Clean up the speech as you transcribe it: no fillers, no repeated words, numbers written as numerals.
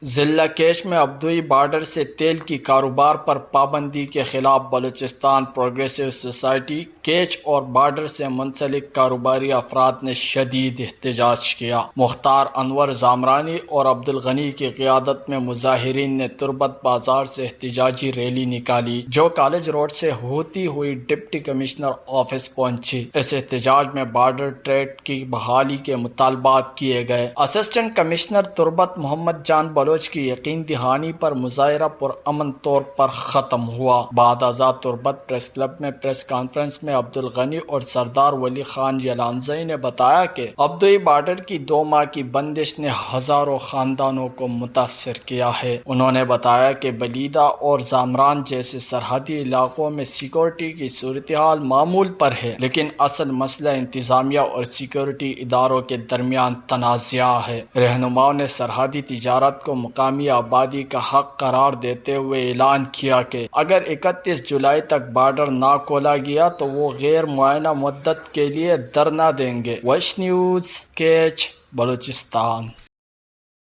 ضلع کیچ میں ابدوئی بارڈر سے تیل کی کاروبار پر پابندی کے خلاف بلوچستان پروگریسو سوسائٹی کیچ اور بارڈر سے منسلک کاروباری افراد نے شدید احتجاج کیا۔ مختار انور زامرانی اور عبدالغنی کی قیادت میں مظاہرین نے تربت بازار سے احتجاجی ریلی نکالی جو کالج روڈ سے ہوتی ہوئی ڈپٹی کمشنر آفس پہنچی۔ اس احتجاج میں بارڈر ٹریڈ کی بحالی کے مطالبات کیے گئے۔ اسسٹنٹ کمشنر تربت محمد جان بلوچ کی یقین دہانی پر مظاہرہ پرامن طور پر ختم ہوا۔ بعد ازاں تربت پریس کلب میں پریس کانفرنس میں عبدالغنی اور سردار ولی خان یلانزئی نے بتایا کہ ابدوئی بارڈر کی 2 ماہ کی بندش نے ہزاروں خاندانوں کو متاثر کیا ہے۔ انہوں نے بتایا کہ بلیدہ اور زامران جیسے سرحدی علاقوں میں سیکورٹی کی صورتحال معمول پر ہے، لیکن اصل مسئلہ انتظامیہ اور سیکورٹی اداروں کے درمیان تنازعہ ہے۔ رہنماؤں نے سرحدی تجارت کو مقامی آبادی کا حق قرار دیتے ہوئے اعلان کیا کہ اگر 31 جولائی تک بارڈر نہ کھولا گیا تو وہ غیر معینہ مدت کے لیے دھرنا دیں گے۔ ویش نیوز، کیچ، بلوچستان۔